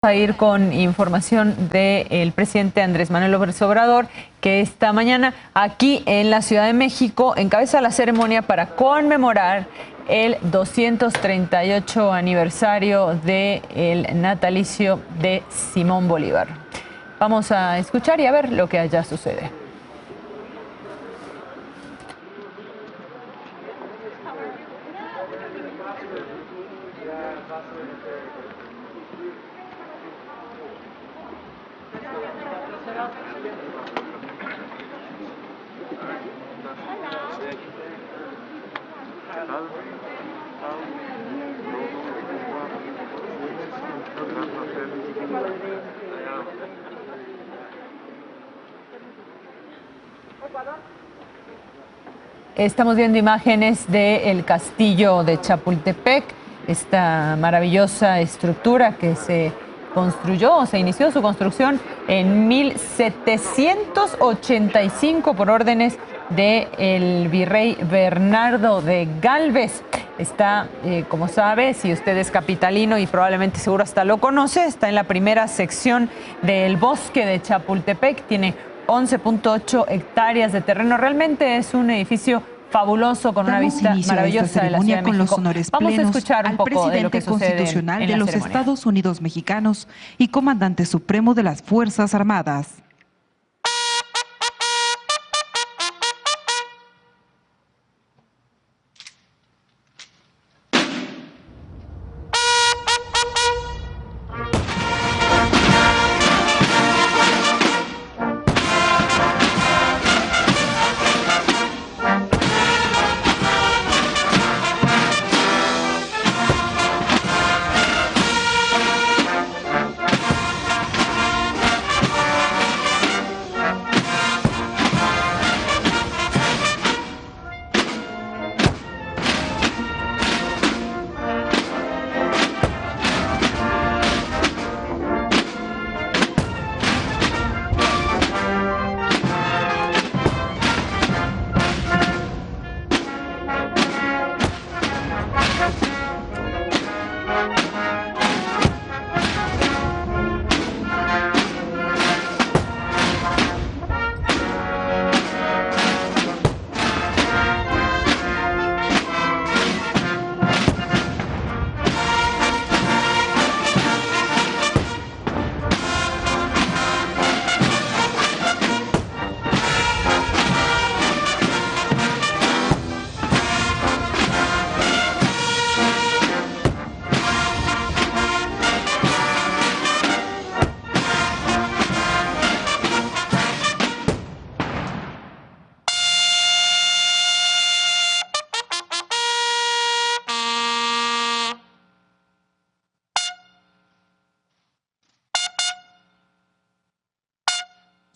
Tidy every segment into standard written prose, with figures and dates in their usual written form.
A ir con información del presidente Andrés Manuel López Obrador, que esta mañana aquí en la Ciudad de México encabeza la ceremonia para conmemorar el 238 aniversario del natalicio de Simón Bolívar. Vamos a escuchar y a ver lo que allá sucede. Estamos viendo imágenes del castillo de Chapultepec, esta maravillosa estructura que se construyó, se inició su construcción en 1785 por órdenes del virrey Bernardo de Gálvez. Está, como sabe, si usted es capitalino y probablemente seguro hasta lo conoce, está en la primera sección del bosque de Chapultepec, tiene 11.8 hectáreas de terreno. Realmente es un edificio fabuloso con una vista maravillosa de la Ciudad de México. Vamos a escuchar un poco de lo que sucede constitucional de los Estados Unidos mexicanos y comandante supremo de las Fuerzas Armadas.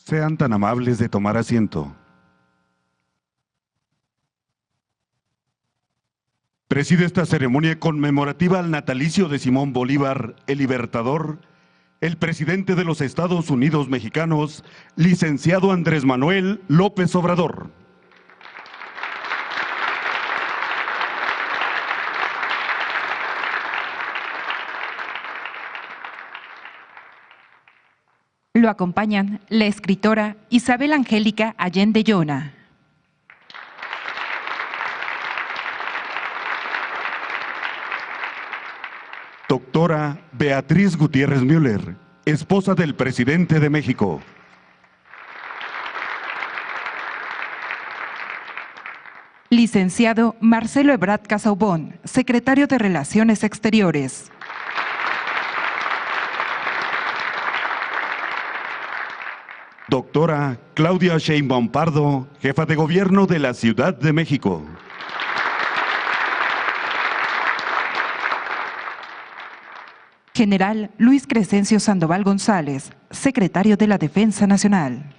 Sean tan amables de tomar asiento. Preside esta ceremonia conmemorativa al natalicio de Simón Bolívar, el Libertador, el presidente de los Estados Unidos mexicanos, licenciado Andrés Manuel López Obrador. Lo acompañan la escritora Isabel Angélica Allende Llona, doctora Beatriz Gutiérrez Müller, esposa del presidente de México. licenciado Marcelo Ebrard Casaubon, secretario de Relaciones Exteriores. Doctora Claudia Sheinbaum Pardo, jefa de gobierno de la Ciudad de México. General Luis Crescencio Sandoval González, secretario de la Defensa Nacional.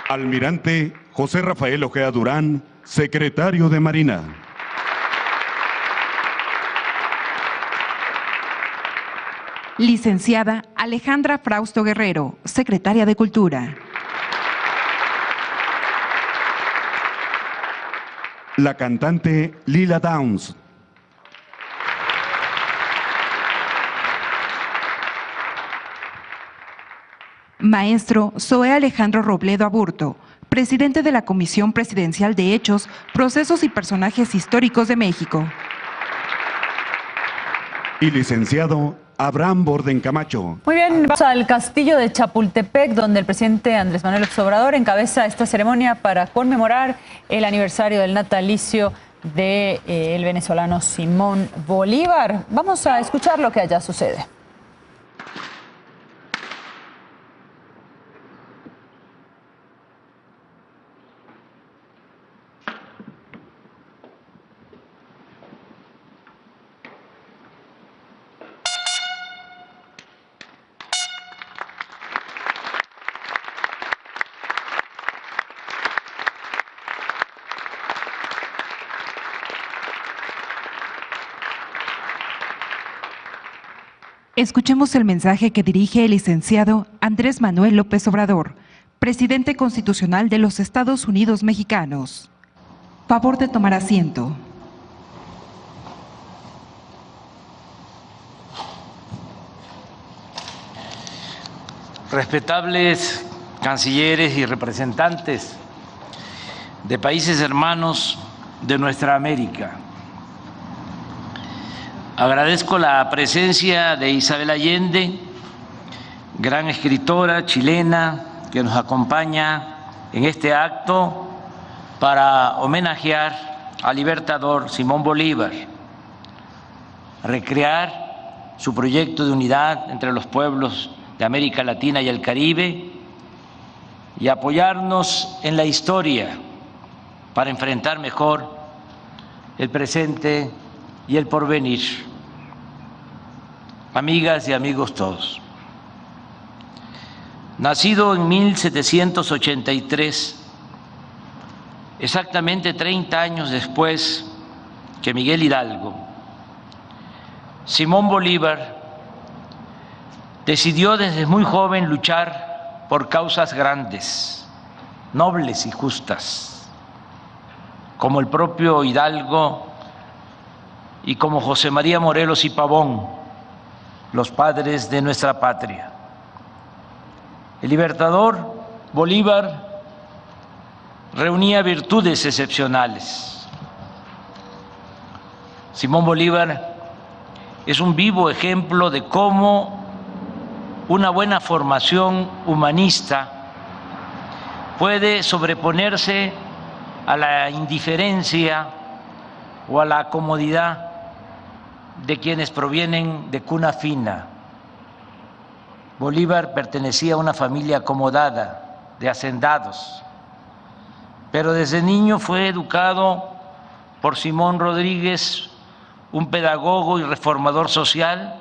Almirante José Rafael Ojea Durán, secretario de Marina. Licenciada Alejandra Frausto Guerrero, secretaria de Cultura. La cantante Lila Downs. Maestro Zoe Alejandro Robledo Aburto, presidente de la Comisión Presidencial de Hechos, Procesos y Personajes Históricos de México. Y licenciado Abraham Borden Camacho. Muy bien, vamos al castillo de Chapultepec, donde el presidente Andrés Manuel López Obrador encabeza esta ceremonia para conmemorar el aniversario del natalicio del venezolano Simón Bolívar. Vamos a escuchar lo que allá sucede. Escuchemos el mensaje que dirige el licenciado Andrés Manuel López Obrador, presidente constitucional de los Estados Unidos Mexicanos. Favor de tomar asiento. Respetables cancilleres y representantes de países hermanos de nuestra América, agradezco la presencia de Isabel Allende, gran escritora chilena que nos acompaña en este acto para homenajear al libertador Simón Bolívar, recrear su proyecto de unidad entre los pueblos de América Latina y el Caribe y apoyarnos en la historia para enfrentar mejor el presente y el porvenir. Amigas y amigos todos, nacido en 1783, exactamente 30 años después que Miguel Hidalgo, Simón Bolívar decidió desde muy joven luchar por causas grandes, nobles y justas, como el propio Hidalgo y como José María Morelos y Pavón, los padres de nuestra patria. El libertador Bolívar reunía virtudes excepcionales. Simón Bolívar es un vivo ejemplo de cómo una buena formación humanista puede sobreponerse a la indiferencia o a la comodidad de quienes provienen de cuna fina. Bolívar pertenecía a una familia acomodada de hacendados, pero desde niño fue educado por Simón Rodríguez, un pedagogo y reformador social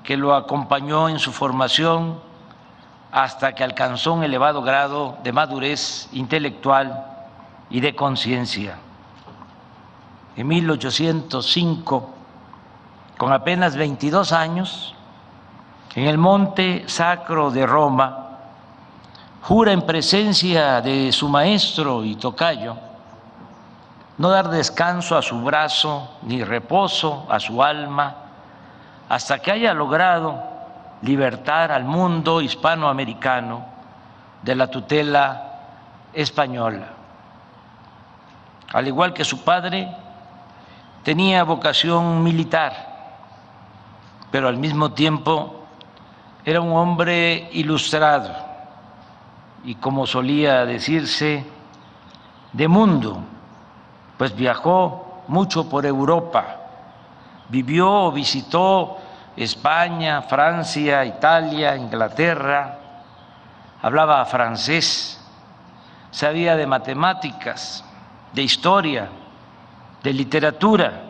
que lo acompañó en su formación hasta que alcanzó un elevado grado de madurez intelectual y de conciencia. En 1805, con apenas 22 años, en el Monte Sacro de Roma, jura en presencia de su maestro y tocayo no dar descanso a su brazo ni reposo a su alma hasta que haya logrado libertar al mundo hispanoamericano de la tutela española. Al igual que su padre, tenía vocación militar, pero al mismo tiempo era un hombre ilustrado y, como solía decirse, de mundo, pues viajó mucho por Europa, vivió o visitó España, Francia, Italia, Inglaterra, hablaba francés, sabía de matemáticas, de historia, de literatura,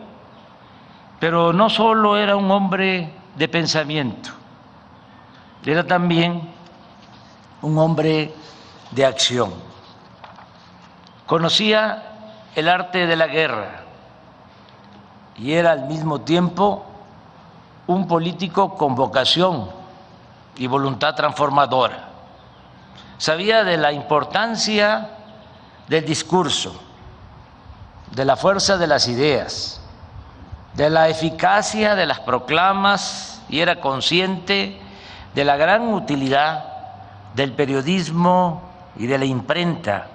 pero no solo era un hombre de pensamiento, era también un hombre de acción. Conocía el arte de la guerra y era al mismo tiempo un político con vocación y voluntad transformadora. Sabía de la importancia del discurso, de la fuerza de las ideas, de la eficacia de las proclamas y era consciente de la gran utilidad del periodismo y de la imprenta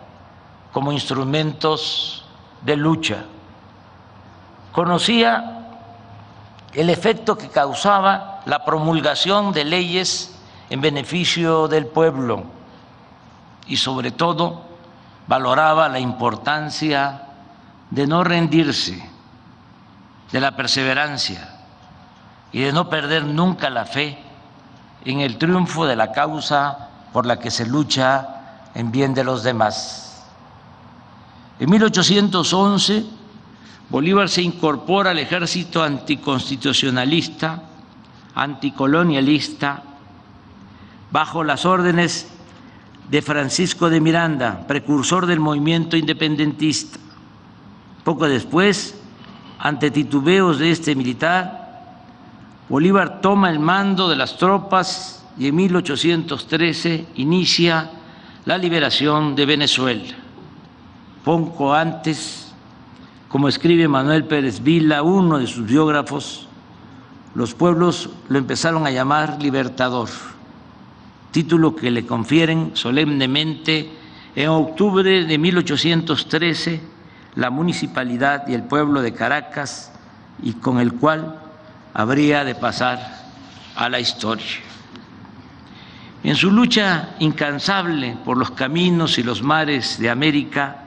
como instrumentos de lucha. Conocía el efecto que causaba la promulgación de leyes en beneficio del pueblo y sobre todo valoraba la importancia de no rendirse, de la perseverancia y de no perder nunca la fe en el triunfo de la causa por la que se lucha en bien de los demás. En 1811, Bolívar se incorpora al ejército anticonstitucionalista, anticolonialista, bajo las órdenes de Francisco de Miranda, precursor del movimiento independentista. Poco después, ante titubeos de este militar, Bolívar toma el mando de las tropas y en 1813 inicia la liberación de Venezuela. Poco antes, como escribe Manuel Pérez Vila, uno de sus biógrafos, los pueblos lo empezaron a llamar Libertador, título que le confieren solemnemente en octubre de 1813 la municipalidad y el pueblo de Caracas, y con el cual habría de pasar a la historia. En su lucha incansable por los caminos y los mares de América,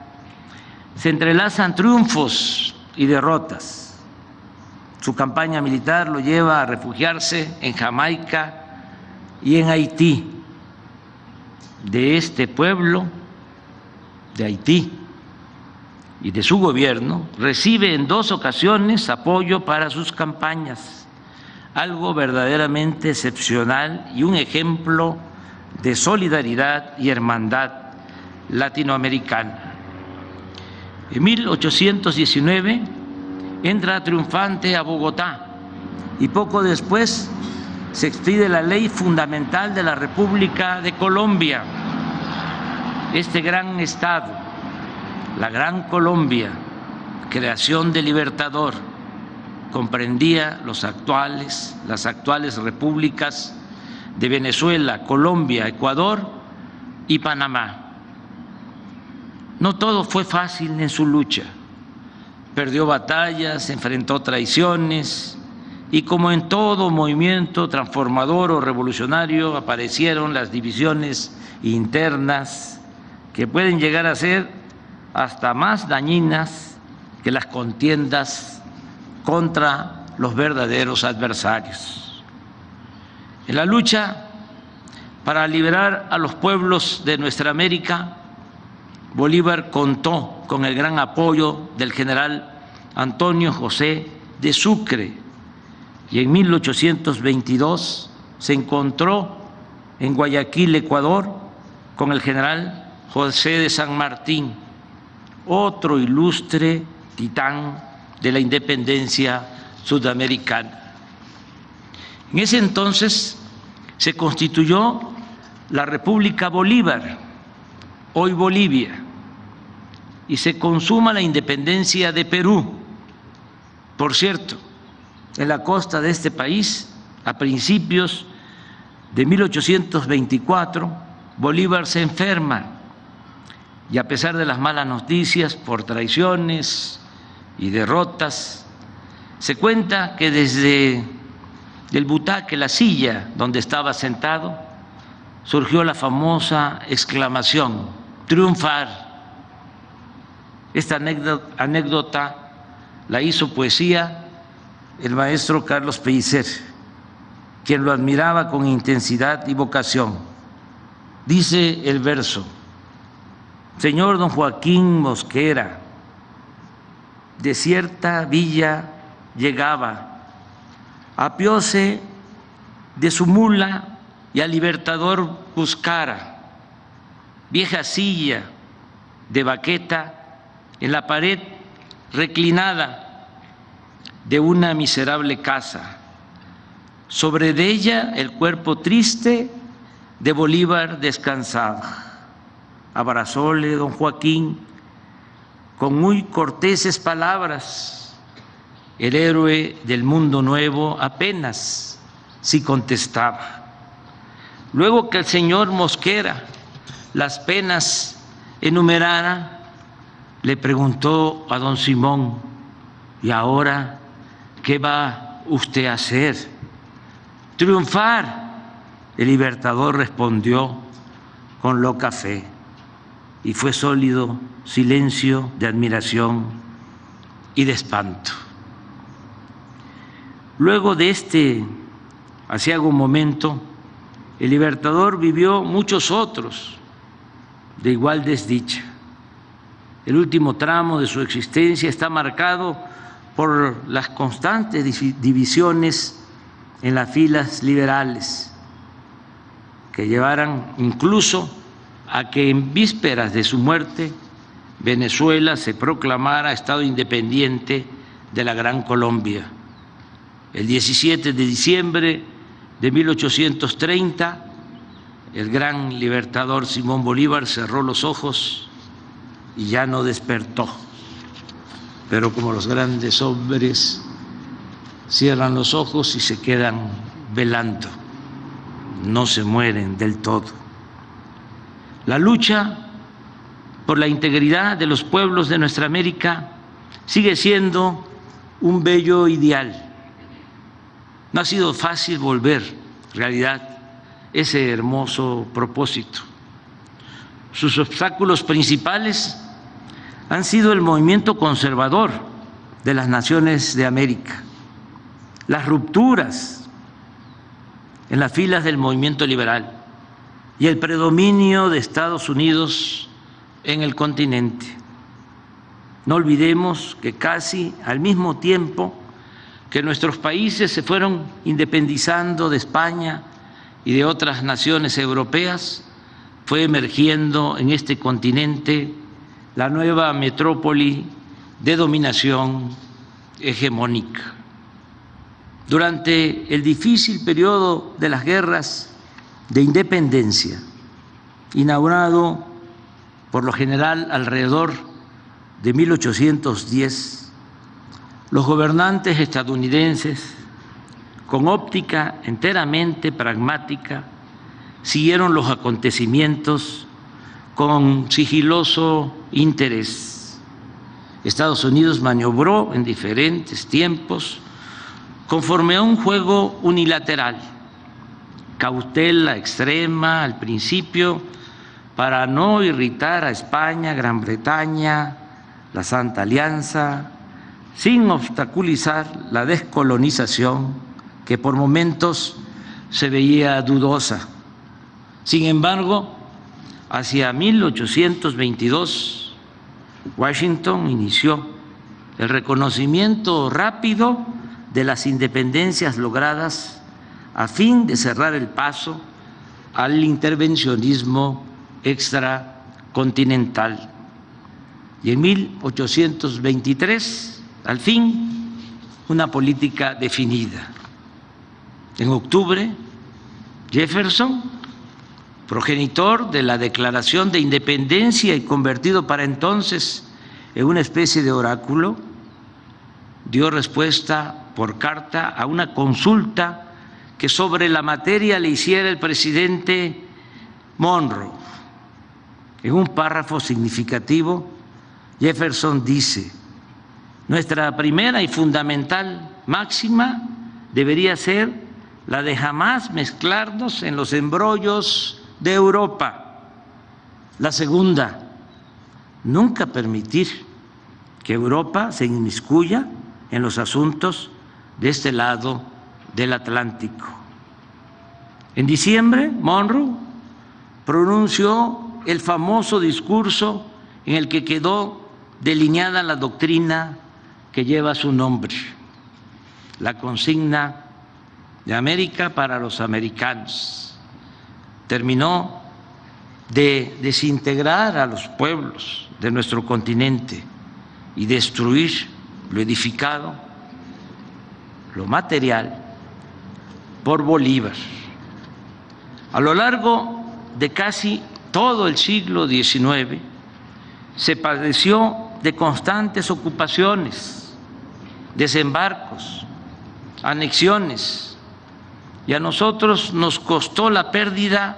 se entrelazan triunfos y derrotas. Su campaña militar lo lleva a refugiarse en Jamaica y en Haití. De este pueblo, de Haití, y de su gobierno, recibe en 2 ocasiones apoyo para sus campañas, algo verdaderamente excepcional y un ejemplo de solidaridad y hermandad latinoamericana. En 1819 entra triunfante a Bogotá y poco después se expide la ley fundamental de la República de Colombia. Este gran estado, la Gran Colombia, creación del Libertador, comprendía las actuales repúblicas de Venezuela, Colombia, Ecuador y Panamá. No todo fue fácil en su lucha. Perdió batallas, enfrentó traiciones y, como en todo movimiento transformador o revolucionario, aparecieron las divisiones internas que pueden llegar a ser hasta más dañinas que las contiendas contra los verdaderos adversarios. En la lucha para liberar a los pueblos de nuestra América, Bolívar contó con el gran apoyo del general Antonio José de Sucre y en 1822 se encontró en Guayaquil, Ecuador, con el general José de San Martín, otro ilustre titán de la independencia sudamericana. En ese entonces se constituyó la República Bolívar, hoy Bolivia, y se consuma la independencia de Perú. Por cierto, en la costa de este país, a principios de 1824, Bolívar se enferma y, a pesar de las malas noticias por traiciones y derrotas, se cuenta que desde el butaque, la silla donde estaba sentado, surgió la famosa exclamación: triunfar. Esta anécdota la hizo poesía el maestro Carlos Pellicer, quien lo admiraba con intensidad y vocación. Dice el verso: señor don Joaquín Mosquera, de cierta villa llegaba, apióse de su mula y al Libertador buscara. Vieja silla de baqueta en la pared reclinada de una miserable casa, sobre de ella el cuerpo triste de Bolívar descansaba. Abrazóle don Joaquín con muy corteses palabras, el héroe del mundo nuevo apenas si contestaba. Luego que el señor Mosquera las penas enumerara, le preguntó a don Simón: ¿y ahora qué va usted a hacer? Triunfar. El Libertador respondió con loca fe, y fue sólido silencio de admiración y de espanto. Luego de este aciago momento, el Libertador vivió muchos otros de igual desdicha. El último tramo de su existencia está marcado por las constantes divisiones en las filas liberales, que llevaran incluso a que en vísperas de su muerte Venezuela se proclamara Estado independiente de la Gran Colombia. El 17 de diciembre de 1830, el gran libertador Simón Bolívar cerró los ojos y ya no despertó. Pero como los grandes hombres cierran los ojos y se quedan velando, no se mueren del todo. La lucha por la integridad de los pueblos de nuestra América sigue siendo un bello ideal. No ha sido fácil volver realidad ese hermoso propósito. Sus obstáculos principales han sido el movimiento conservador de las naciones de América, las rupturas en las filas del movimiento liberal y el predominio de Estados Unidos en el continente. No olvidemos que casi al mismo tiempo que nuestros países se fueron independizando de España y de otras naciones europeas, fue emergiendo en este continente la nueva metrópoli de dominación hegemónica. Durante el difícil periodo de las guerras de independencia, inaugurado por lo general alrededor de 1810, los gobernantes estadounidenses, con óptica enteramente pragmática, siguieron los acontecimientos con sigiloso interés. Estados Unidos maniobró en diferentes tiempos conforme a un juego unilateral, cautela extrema al principio para no irritar a España, Gran Bretaña, la Santa Alianza, sin obstaculizar la descolonización que por momentos se veía dudosa. Sin embargo, hacia 1822, Washington inició el reconocimiento rápido de las independencias logradas a fin de cerrar el paso al intervencionismo extracontinental. Y en 1823, al fin, una política definida. En octubre, Jefferson, progenitor de la Declaración de Independencia y convertido para entonces en una especie de oráculo, dio respuesta por carta a una consulta que sobre la materia le hiciera el presidente Monroe. En un párrafo significativo, Jefferson dice: nuestra primera y fundamental máxima debería ser la de jamás mezclarnos en los embrollos de Europa. La segunda, nunca permitir que Europa se inmiscuya en los asuntos de este lado del Atlántico. En diciembre, Monroe pronunció el famoso discurso en el que quedó delineada la doctrina que lleva su nombre, la consigna de América para los americanos. Terminó de desintegrar a los pueblos de nuestro continente y destruir lo edificado, lo material, por Bolívar. A lo largo de casi todo el siglo XIX se padeció de constantes ocupaciones, desembarcos, anexiones y a nosotros nos costó la pérdida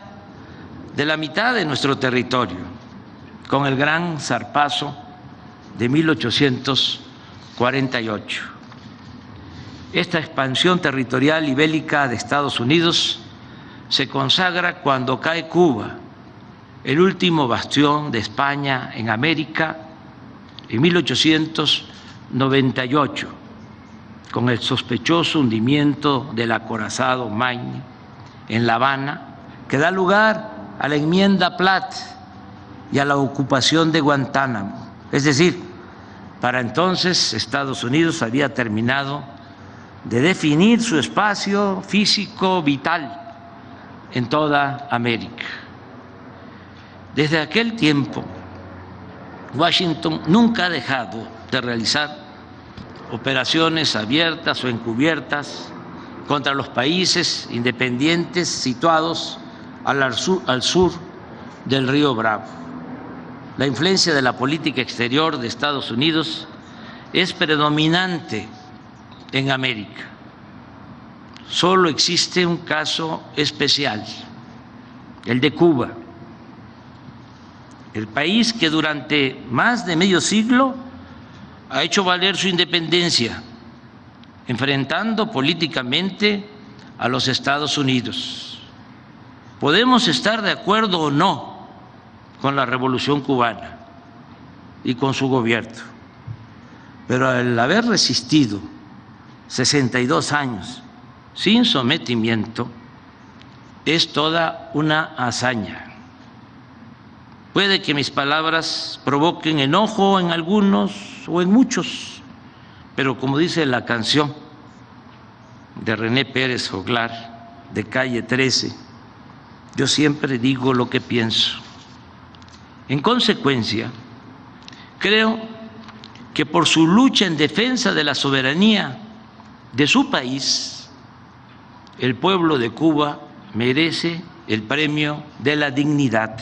de la mitad de nuestro territorio con el gran zarpazo de 1848. Esta expansión territorial y bélica de Estados Unidos se consagra cuando cae Cuba, el último bastión de España en América, en 1898, con el sospechoso hundimiento del acorazado Maine en La Habana, que da lugar a la enmienda Platt y a la ocupación de Guantánamo. Es decir, para entonces Estados Unidos había terminado de definir su espacio físico vital en toda América. Desde aquel tiempo, Washington nunca ha dejado de realizar operaciones abiertas o encubiertas contra los países independientes situados al sur del río Bravo. La influencia de la política exterior de Estados Unidos es predominante en América. Solo existe un caso especial, el de Cuba, el país que durante más de medio siglo ha hecho valer su independencia, enfrentando políticamente a los Estados Unidos. Podemos estar de acuerdo o no con la Revolución cubana y con su gobierno, pero al haber resistido 62 años sin sometimiento, es toda una hazaña. Puede que mis palabras provoquen enojo en algunos o en muchos, pero como dice la canción de René Pérez Joglar, de Calle 13, yo siempre digo lo que pienso. En consecuencia, creo que por su lucha en defensa de la soberanía de su país, el pueblo de Cuba merece el premio de la dignidad.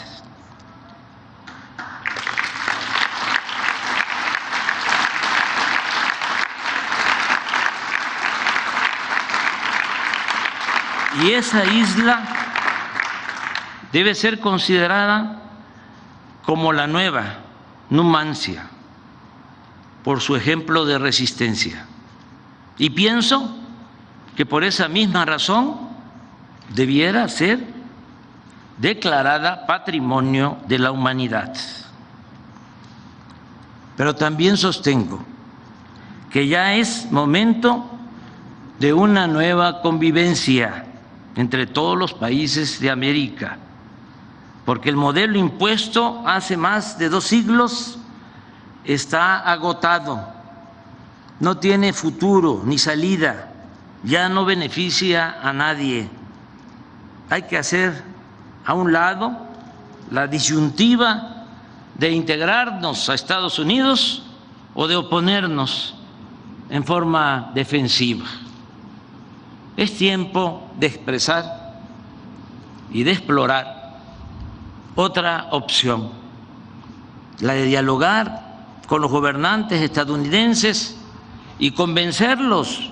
Y esa isla debe ser considerada como la nueva Numancia por su ejemplo de resistencia. Y pienso que por esa misma razón debiera ser declarada Patrimonio de la Humanidad. Pero también sostengo que ya es momento de una nueva convivencia entre todos los países de América, porque el modelo impuesto hace más de 2 siglos está agotado, no tiene futuro ni salida, ya no beneficia a nadie. Hay que hacer a un lado la disyuntiva de integrarnos a Estados Unidos o de oponernos en forma defensiva. Es tiempo de expresar y de explorar otra opción, la de dialogar con los gobernantes estadounidenses y convencerlos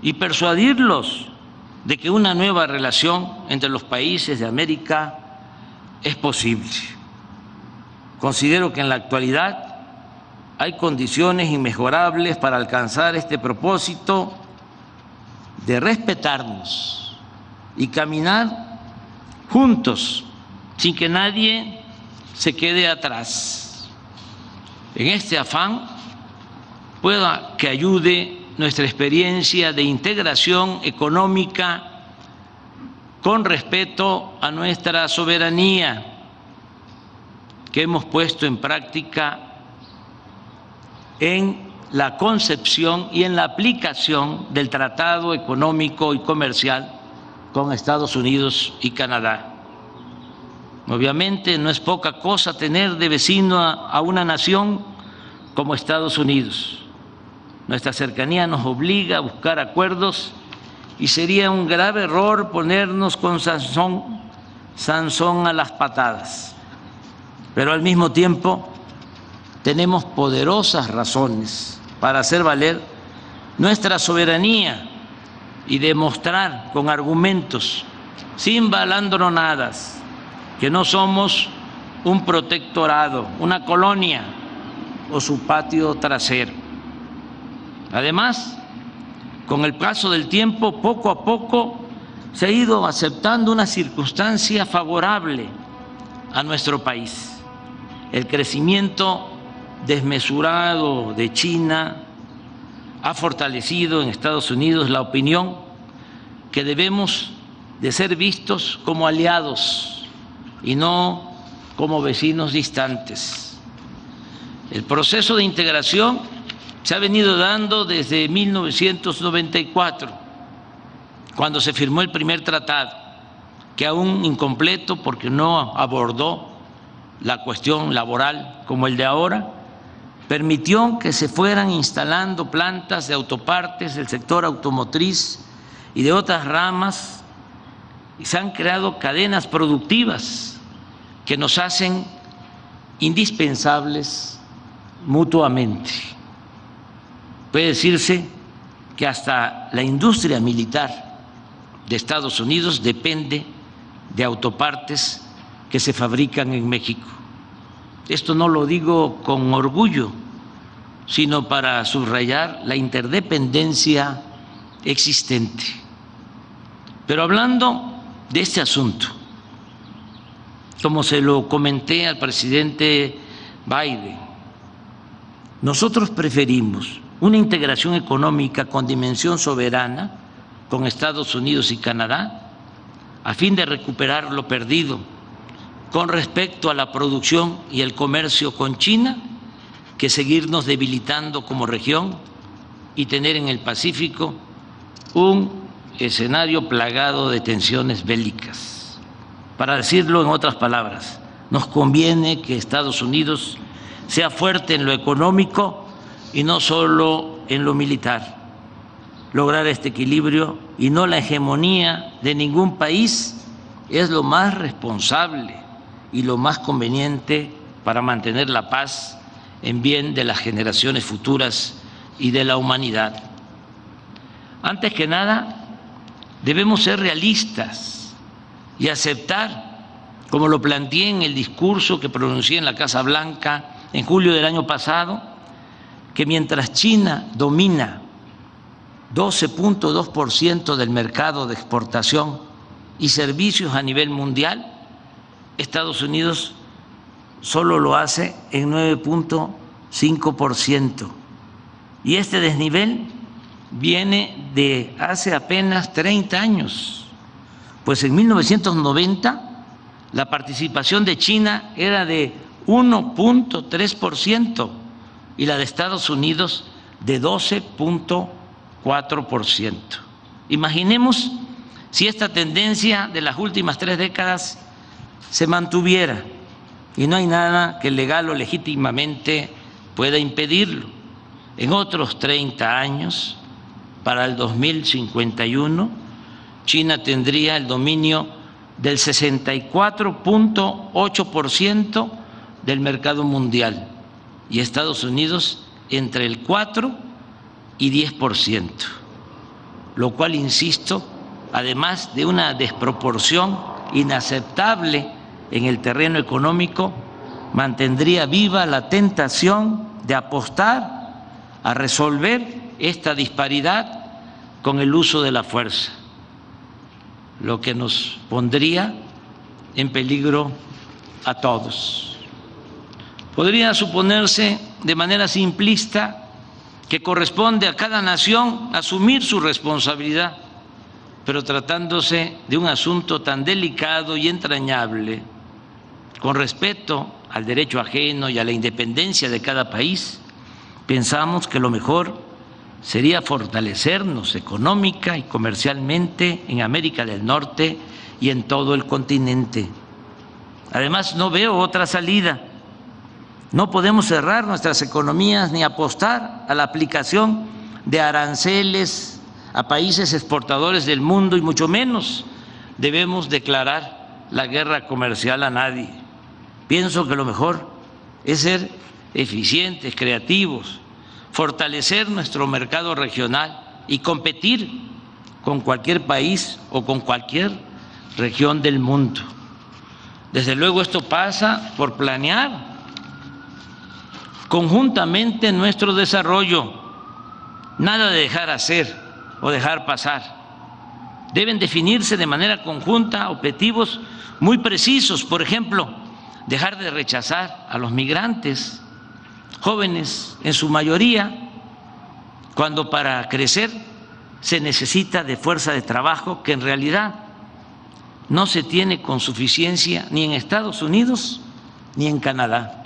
y persuadirlos de que una nueva relación entre los países de América es posible. Considero que en la actualidad hay condiciones inmejorables para alcanzar este propósito de respetarnos y caminar juntos sin que nadie se quede atrás. En este afán, pueda que ayude nuestra experiencia de integración económica con respeto a nuestra soberanía que hemos puesto en práctica en la concepción y en la aplicación del Tratado Económico y Comercial con Estados Unidos y Canadá. Obviamente no es poca cosa tener de vecino a una nación como Estados Unidos. Nuestra cercanía nos obliga a buscar acuerdos y sería un grave error ponernos con Sansón a las patadas. Pero al mismo tiempo tenemos poderosas razones para hacer valer nuestra soberanía y demostrar con argumentos, sin balandronadas, que no somos un protectorado, una colonia o su patio trasero. Además, con el paso del tiempo, poco a poco se ha ido aceptando una circunstancia favorable a nuestro país. El crecimiento desmesurado de China ha fortalecido en Estados Unidos la opinión que debemos de ser vistos como aliados y no como vecinos distantes. El proceso de integración se ha venido dando desde 1994, cuando se firmó el primer tratado, que aún incompleto porque no abordó la cuestión laboral como el de ahora, permitió que se fueran instalando plantas de autopartes del sector automotriz y de otras ramas, y se han creado cadenas productivas que nos hacen indispensables mutuamente. Puede decirse que hasta la industria militar de Estados Unidos depende de autopartes que se fabrican en México. Esto no lo digo con orgullo, sino para subrayar la interdependencia existente. Pero hablando de este asunto, como se lo comenté al presidente Biden, nosotros preferimos una integración económica con dimensión soberana con Estados Unidos y Canadá, a fin de recuperar lo perdido con respecto a la producción y el comercio con China, que seguirnos debilitando como región y tener en el Pacífico un escenario plagado de tensiones bélicas. Para decirlo en otras palabras, nos conviene que Estados Unidos sea fuerte en lo económico y no solo en lo militar. Lograr este equilibrio y no la hegemonía de ningún país es lo más responsable y lo más conveniente para mantener la paz en bien de las generaciones futuras y de la humanidad. Antes que nada, debemos ser realistas y aceptar, como lo planteé en el discurso que pronuncié en la Casa Blanca en julio del año pasado, que mientras China domina 12.2% del mercado de exportación y servicios a nivel mundial, Estados Unidos solo lo hace en 9.5%. Y este desnivel viene de hace apenas 30 años, pues en 1990 la participación de China era de 1.3% y la de Estados Unidos de 12.4%. Imaginemos si esta tendencia de las últimas 3 décadas se mantuviera, y no hay nada que legal o legítimamente pueda impedirlo. En otros 30 años, para el 2051, China tendría el dominio del 64.8% del mercado mundial y Estados Unidos entre el 4 y 10%, lo cual, insisto, además de una desproporción inaceptable en el terreno económico, mantendría viva la tentación de apostar a resolver esta disparidad con el uso de la fuerza, lo que nos pondría en peligro a todos. Podría suponerse de manera simplista que corresponde a cada nación asumir su responsabilidad, pero tratándose de un asunto tan delicado y entrañable, con respeto al derecho ajeno y a la independencia de cada país, pensamos que lo mejor sería fortalecernos económica y comercialmente en América del Norte y en todo el continente. Además, no veo otra salida. No podemos cerrar nuestras economías ni apostar a la aplicación de aranceles a países exportadores del mundo, y mucho menos debemos declarar la guerra comercial a nadie. Pienso que lo mejor es ser eficientes, creativos, fortalecer nuestro mercado regional y competir con cualquier país o con cualquier región del mundo. Desde luego esto pasa por planear conjuntamente nuestro desarrollo, nada de dejar hacer o dejar pasar. Deben definirse de manera conjunta objetivos muy precisos, por ejemplo, dejar de rechazar a los migrantes, jóvenes en su mayoría, cuando para crecer se necesita de fuerza de trabajo que en realidad no se tiene con suficiencia ni en Estados Unidos ni en Canadá.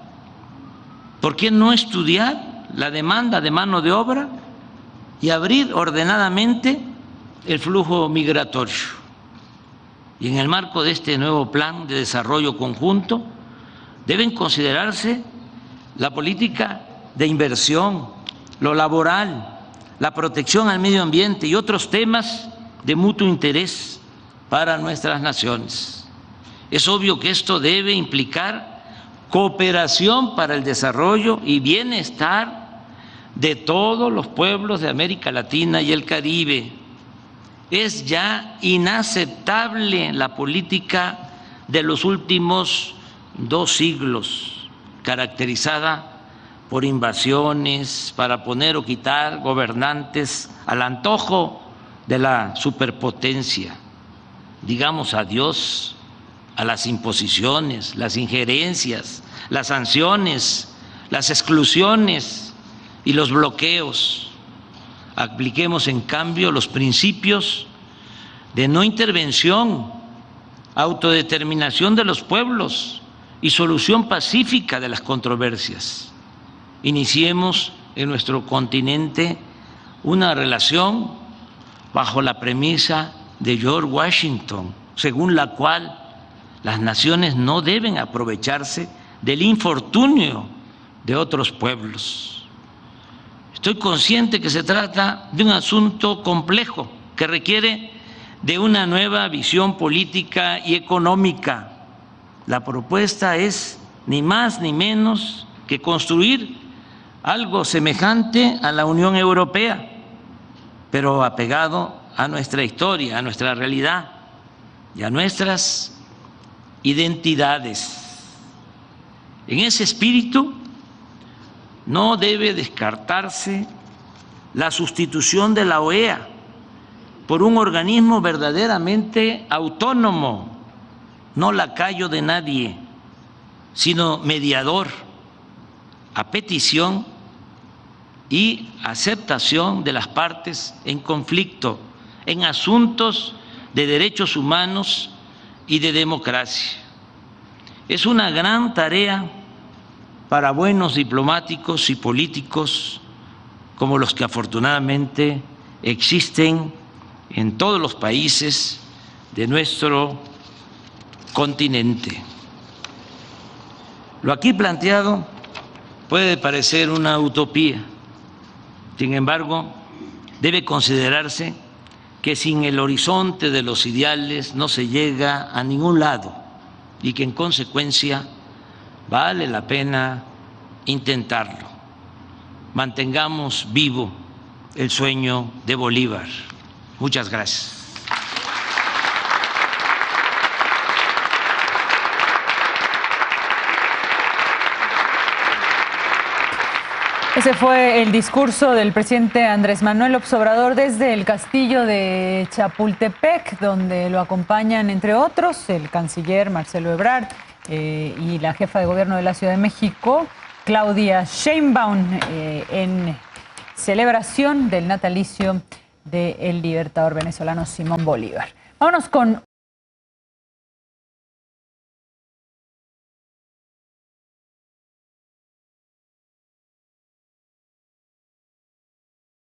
¿Por qué no estudiar la demanda de mano de obra y abrir ordenadamente el flujo migratorio? Y en el marco de este nuevo plan de desarrollo conjunto deben considerarse la política de inversión, lo laboral, la protección al medio ambiente y otros temas de mutuo interés para nuestras naciones. Es obvio que esto debe implicar cooperación para el desarrollo y bienestar de todos los pueblos de América Latina y el Caribe. Es ya inaceptable la política de los últimos 2 siglos, caracterizada por invasiones para poner o quitar gobernantes al antojo de la superpotencia. Digamos adiós a las imposiciones, las injerencias, las sanciones, las exclusiones y los bloqueos. Apliquemos en cambio los principios de no intervención, autodeterminación de los pueblos y solución pacífica de las controversias. Iniciemos en nuestro continente una relación bajo la premisa de George Washington, según la cual las naciones no deben aprovecharse del infortunio de otros pueblos. Estoy consciente que se trata de un asunto complejo que requiere de una nueva visión política y económica. La propuesta es ni más ni menos que construir algo semejante a la Unión Europea, pero apegado a nuestra historia, a nuestra realidad y a nuestras identidades. En ese espíritu no debe descartarse la sustitución de la OEA por un organismo verdaderamente autónomo, no lacayo de nadie, sino mediador a petición y aceptación de las partes en conflicto en asuntos de derechos humanos y de democracia. Es una gran tarea para buenos diplomáticos y políticos como los que afortunadamente existen en todos los países de nuestro continente. Lo aquí planteado puede parecer una utopía, sin embargo, debe considerarse que sin el horizonte de los ideales no se llega a ningún lado y que en consecuencia vale la pena intentarlo. Mantengamos vivo el sueño de Bolívar. Muchas gracias. Ese fue el discurso del presidente Andrés Manuel López Obrador desde el castillo de Chapultepec, donde lo acompañan, entre otros, el canciller Marcelo Ebrard y la jefa de gobierno de la Ciudad de México, Claudia Sheinbaum, en celebración del natalicio del libertador venezolano Simón Bolívar. Vámonos con